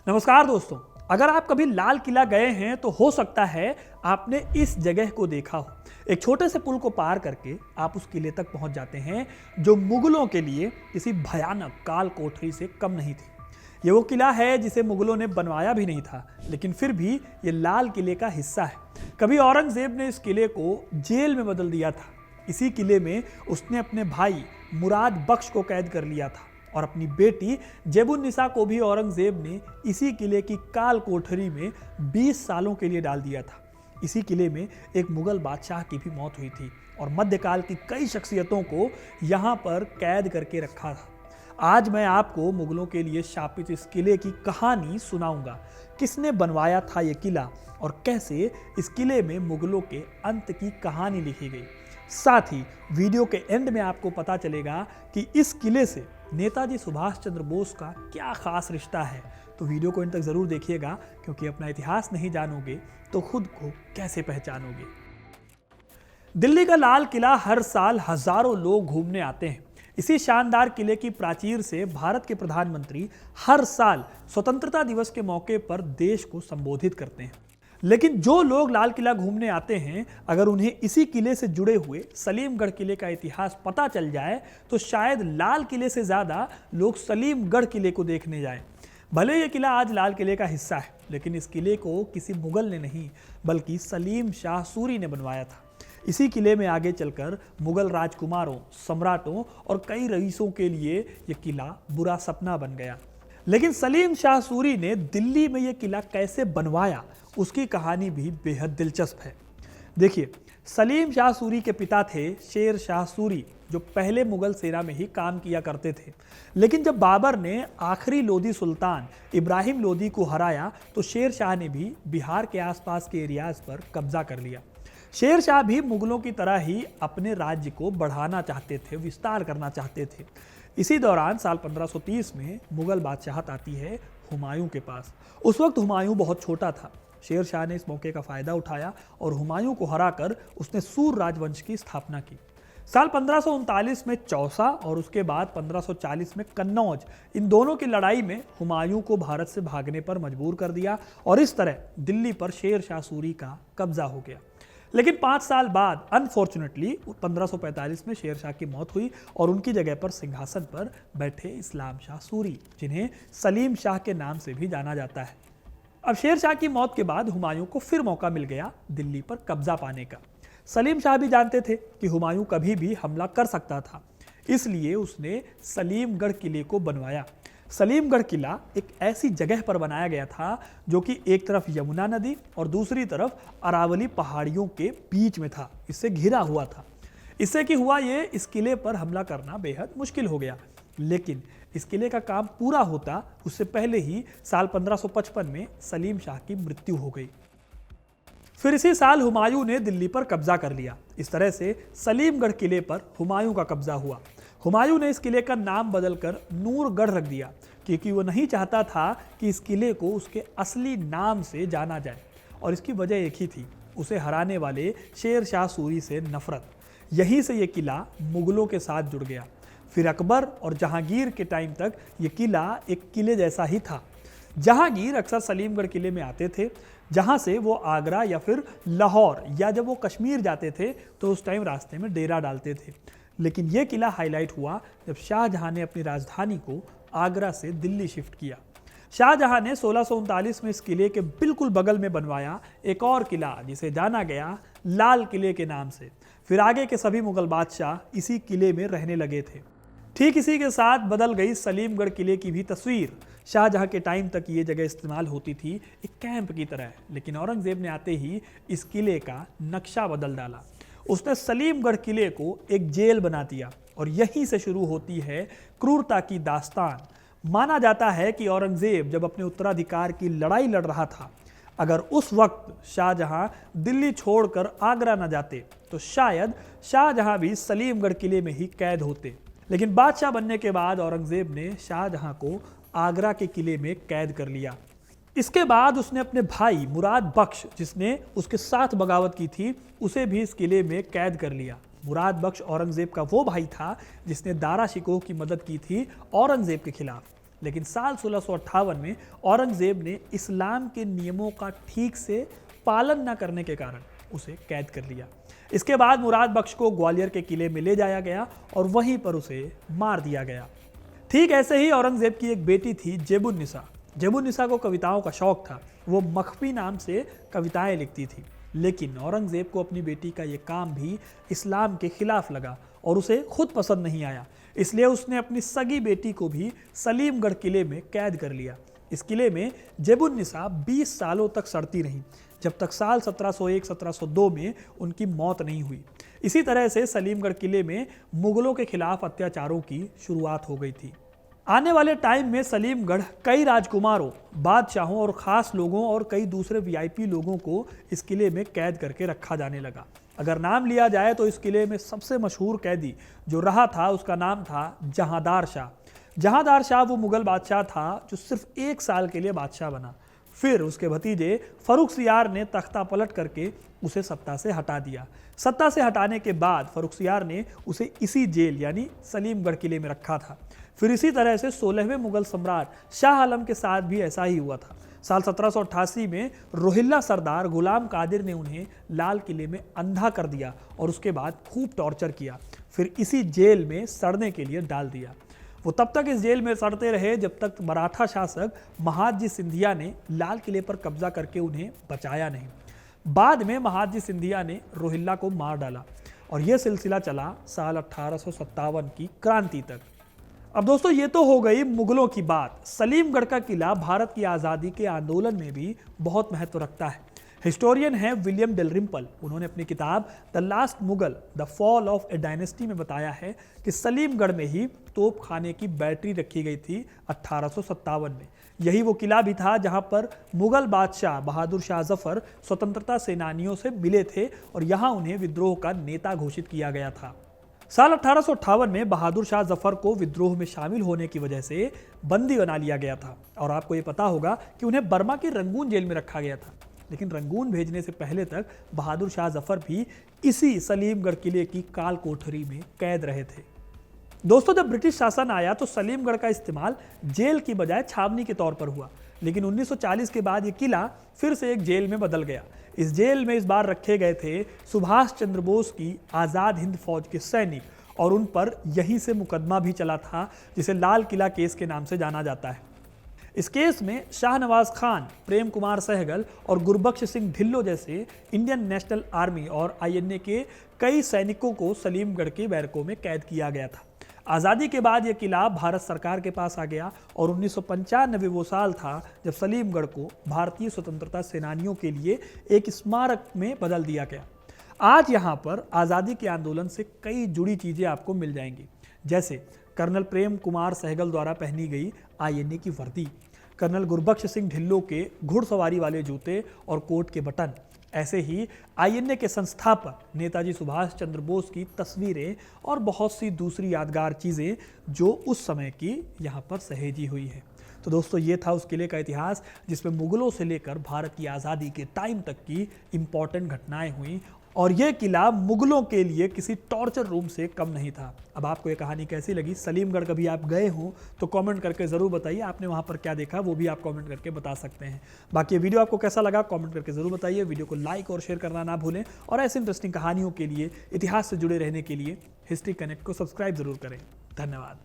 नमस्कार दोस्तों, अगर आप कभी लाल किला गए हैं तो हो सकता है आपने इस जगह को देखा हो। एक छोटे से पुल को पार करके आप उस किले तक पहुंच जाते हैं जो मुगलों के लिए किसी भयानक काल कोठरी से कम नहीं थी। ये वो किला है जिसे मुगलों ने बनवाया भी नहीं था, लेकिन फिर भी ये लाल किले का हिस्सा है। कभी औरंगजेब ने इस किले को जेल में बदल दिया था। इसी किले में उसने अपने भाई मुराद बख्श को कैद कर लिया था और अपनी बेटी जेबुन्निसा को भी औरंगजेब ने इसी किले की काल कोठरी में 20 सालों के लिए डाल दिया था। इसी किले में एक मुगल बादशाह की भी मौत हुई थी और मध्यकाल की कई शख्सियतों को यहाँ पर कैद करके रखा था। आज मैं आपको मुगलों के लिए शापित इस किले की कहानी सुनाऊंगा। किसने बनवाया था ये किला और कैसे इस किले में मुगलों के अंत की कहानी लिखी गई। साथ ही वीडियो के एंड में आपको पता चलेगा कि इस किले से नेताजी सुभाष चंद्र बोस का क्या खास रिश्ता है। तो वीडियो को इन तक जरूर देखिएगा, क्योंकि अपना इतिहास नहीं जानोगे तो खुद को कैसे पहचानोगे। दिल्ली का लाल किला हर साल हजारों लोग घूमने आते हैं। इसी शानदार किले की प्राचीर से भारत के प्रधानमंत्री हर साल स्वतंत्रता दिवस के मौके पर देश को संबोधित करते हैं। लेकिन जो लोग लाल किला घूमने आते हैं, अगर उन्हें इसी किले से जुड़े हुए सलीमगढ़ किले का इतिहास पता चल जाए तो शायद लाल किले से ज्यादा लोग सलीमगढ़ किले को देखने जाएं। भले ये किला आज लाल किले का हिस्सा है, लेकिन इस किले को किसी मुगल ने नहीं बल्कि सलीम शाह सूरी ने बनवाया था। इसी किले में आगे चलकर मुगल राजकुमारों, सम्राटों और कई रईसों के लिए यह किला बुरा सपना बन गया। लेकिन सलीम शाह सूरी ने दिल्ली में यह किला कैसे बनवाया, उसकी कहानी भी बेहद दिलचस्प है। देखिए, सलीम शाह सूरी के पिता थे शेर शाह सूरी, जो पहले मुगल सेना में ही काम किया करते थे। लेकिन जब बाबर ने आखिरी लोधी सुल्तान इब्राहिम लोधी को हराया तो शेर शाह ने भी बिहार के आसपास के एरियाज पर कब्जा कर लिया। शेर शाह भी मुगलों की तरह ही अपने राज्य को बढ़ाना चाहते थे, विस्तार करना चाहते थे। इसी दौरान साल 1530 में मुगल बादशाहत आती है हुमायूं के पास। उस वक्त हुमायूं बहुत छोटा था। शेर शाह ने इस मौके का फायदा उठाया और हुमायूं को हराकर उसने सूर राजवंश की स्थापना की। साल 1539 में चौसा और उसके बाद 1540 में कन्नौज, इन दोनों की लड़ाई में हुमायूं को भारत से भागने पर मजबूर कर दिया और इस तरह दिल्ली पर शेर शाह सूरी का कब्जा हो गया। लेकिन 5 साल बाद अनफॉर्चुनेटली 1545 में शेर शाह की मौत हुई और उनकी जगह पर सिंहासन पर बैठे इस्लाम शाह सूरी, जिन्हें सलीम शाह के नाम से भी जाना जाता है। अब शेर शाह की मौत के बाद हुमायूं को फिर मौका मिल गया दिल्ली पर कब्जा पाने का। सलीम शाह भी जानते थे कि हुमायूं कभी भी हमला कर सकता था, इसलिए उसने सलीमगढ़ किले को बनवाया। सलीमगढ़ किला एक ऐसी जगह पर बनाया गया था जो कि एक तरफ यमुना नदी और दूसरी तरफ अरावली पहाड़ियों के बीच में था। इससे घिरा हुआ था। इससे कि हुआ ये, इस किले पर हमला करना बेहद मुश्किल हो गया। लेकिन इस किले का काम पूरा होता उससे पहले ही साल 1555 में सलीम शाह की मृत्यु हो गई। फिर इसी साल हुमायूं ने दिल्ली पर कब्जा कर लिया। इस तरह से सलीमगढ़ किले पर हुमायूं का कब्जा हुआ। हुमायूं ने इस किले का नाम बदलकर नूरगढ़ रख दिया, क्योंकि वो नहीं चाहता था कि इस किले को उसके असली नाम से जाना जाए। और इसकी वजह एक ही थी, उसे हराने वाले शेर शाह सूरी से नफरत। यहीं से ये किला मुगलों के साथ जुड़ गया। फिर अकबर और जहांगीर के टाइम तक ये किला एक किले जैसा ही था। जहांगीर अक्सर सलीमगढ़ किले में आते थे, जहां से वो आगरा या फिर लाहौर या जब वो कश्मीर जाते थे तो उस टाइम रास्ते में डेरा डालते थे। लेकिन यह किला हाईलाइट हुआ जब शाहजहां ने अपनी राजधानी को आगरा से दिल्ली शिफ्ट किया। शाहजहां ने 1639 में इस किले के बिल्कुल बगल में बनवाया एक और किला, जिसे जाना गया लाल किले के नाम से। फिर आगे के सभी मुगल बादशाह इसी किले में रहने लगे थे। ठीक इसी के साथ बदल गई सलीमगढ़ किले की भी तस्वीर। शाहजहां के टाइम तक ये जगह इस्तेमाल होती थी एक कैंप की तरह, लेकिन औरंगजेब ने आते ही इस किले का नक्शा बदल डाला। उसने सलीमगढ़ किले को एक जेल बना दिया और यहीं से शुरू होती है क्रूरता की दास्तान। माना जाता है कि औरंगजेब जब अपने उत्तराधिकार की लड़ाई लड़ रहा था, अगर उस वक्त शाहजहां दिल्ली छोड़कर आगरा न जाते तो शायद शाहजहां भी सलीमगढ़ किले में ही कैद होते। लेकिन बादशाह बनने के बाद औरंगजेब ने शाहजहां को आगरा के किले में कैद कर लिया। इसके बाद उसने अपने भाई मुराद बख्श, जिसने उसके साथ बगावत की थी, उसे भी इस किले में कैद कर लिया। मुराद बख्श औरंगजेब का वो भाई था जिसने दारा शिकोह की मदद की थी औरंगजेब के खिलाफ। लेकिन साल 1658 में औरंगजेब ने इस्लाम के नियमों का ठीक से पालन न करने के कारण उसे कैद कर लिया। इसके बाद मुराद बख्श को ग्वालियर के किले में ले जाया गया और वहीं पर उसे मार दिया गया। ठीक ऐसे ही औरंगजेब की एक बेटी थी जेबुन्निसा। जेबुन्निसा को कविताओं का शौक था। वो मखफी नाम से कविताएं लिखती थी, लेकिन औरंगजेब को अपनी बेटी का ये काम भी इस्लाम के खिलाफ लगा और उसे खुद पसंद नहीं आया। इसलिए उसने अपनी सगी बेटी को भी सलीमगढ़ किले में कैद कर लिया। इस किले में जेबुन्निसा 20 सालों तक सड़ती रहीं, जब तक साल 1701-1702 में उनकी मौत नहीं हुई। इसी तरह से सलीमगढ़ किले में मुगलों के खिलाफ अत्याचारों की शुरुआत हो गई थी। आने वाले टाइम में सलीमगढ़ कई राजकुमारों, बादशाहों और ख़ास लोगों और कई दूसरे वीआईपी लोगों को इस किले में कैद करके रखा जाने लगा। अगर नाम लिया जाए तो इस किले में सबसे मशहूर कैदी जो रहा था उसका नाम था जहांदार शाह। जहांदार शाह वो मुगल बादशाह था जो सिर्फ 1 साल के लिए बादशाह बना। फिर उसके भतीजे फर्रुखसियार ने तख्ता पलट करके उसे सत्ता से हटा दिया। सत्ता से हटाने के बाद फर्रुखसियार ने उसे इसी जेल यानी सलीमगढ़ किले में रखा था। फिर इसी तरह से 16वें मुगल सम्राट शाह आलम के साथ भी ऐसा ही हुआ था। साल 1788 में रोहिल्ला सरदार गुलाम कादिर ने उन्हें लाल किले में अंधा कर दिया और उसके बाद खूब टॉर्चर किया। फिर इसी जेल में सड़ने के लिए डाल दिया। वो तब तक इस जेल में सड़ते रहे जब तक मराठा शासक महादजी सिंधिया ने लाल किले पर कब्जा करके उन्हें बचाया नहीं। बाद में महादजी सिंधिया ने रोहिल्ला को मार डाला और यह सिलसिला चला साल 1857 की क्रांति तक। अब दोस्तों ये तो हो गई मुगलों की बात। सलीमगढ़ का किला भारत की आज़ादी के आंदोलन में भी बहुत महत्व रखता है। हिस्टोरियन है विलियम डेलरिम्पल। उन्होंने अपनी किताब the last Mughal the fall of A dynasty में बताया है कि सलीमगढ़ में ही तोप खाने की बैटरी रखी गई थी 1857 में। यही वो किला भी था जहां पर मुगल बादशाह बहादुर शाह जफर स्वतंत्रता सेनानियों से मिले थे और यहां उन्हें विद्रोह का नेता घोषित किया गया था। साल 1858 में बहादुर शाह जफर को विद्रोह में शामिल होने की वजह से बंदी बना लिया गया था और आपको ये पता होगा कि उन्हें बर्मा की रंगून जेल में रखा गया था। लेकिन रंगून भेजने से पहले तक बहादुर शाह जफर भी इसी सलीमगढ़ किले की काल कोठरी में कैद रहे थे। दोस्तों जब ब्रिटिश शासन आया तो सलीमगढ़ का इस्तेमाल जेल की बजाय छावनी के तौर पर हुआ, लेकिन 1940 के बाद ये किला फिर से एक जेल में बदल गया। इस जेल में इस बार रखे गए थे सुभाष चंद्र बोस की आज़ाद हिंद फौज के सैनिक और उन पर यहीं से मुकदमा भी चला था जिसे लाल किला केस के नाम से जाना जाता है। इस केस में शाहनवाज खान, प्रेम कुमार सहगल और गुरबख्श सिंह ढिल्लो जैसे इंडियन नेशनल आर्मी और आईएनए के कई सैनिकों को सलीमगढ़ के बैरकों में कैद किया गया था। आज़ादी के बाद यह किला भारत सरकार के पास आ गया और 1995 वो साल था जब सलीमगढ़ को भारतीय स्वतंत्रता सेनानियों के लिए एक स्मारक में बदल दिया गया। आज यहाँ पर आज़ादी के आंदोलन से कई जुड़ी चीज़ें आपको मिल जाएंगी, जैसे कर्नल प्रेम कुमार सहगल द्वारा पहनी गई आईएनए की वर्दी, कर्नल गुरबख्श सिंह ढिल्लो के घुड़सवारी वाले जूते और कोट के बटन। ऐसे ही आईएनए के संस्थापक नेताजी सुभाष चंद्र बोस की तस्वीरें और बहुत सी दूसरी यादगार चीज़ें जो उस समय की यहाँ पर सहेजी हुई है। तो दोस्तों ये था उस किले का इतिहास जिसमें मुगलों से लेकर भारत की आज़ादी के टाइम तक की इम्पॉर्टेंट घटनाएं हुई और यह किला मुगलों के लिए किसी टॉर्चर रूम से कम नहीं था। अब आपको ये कहानी कैसी लगी? सलीमगढ़ कभी आप गए हो तो कमेंट करके ज़रूर बताइए। आपने वहाँ पर क्या देखा वो भी आप कमेंट करके बता सकते हैं। बाकी ये वीडियो आपको कैसा लगा कमेंट करके ज़रूर बताइए। वीडियो को लाइक और शेयर करना ना भूलें और ऐसी इंटरेस्टिंग कहानियों के लिए, इतिहास से जुड़े रहने के लिए हिस्ट्री कनेक्ट को सब्सक्राइब ज़रूर करें। धन्यवाद।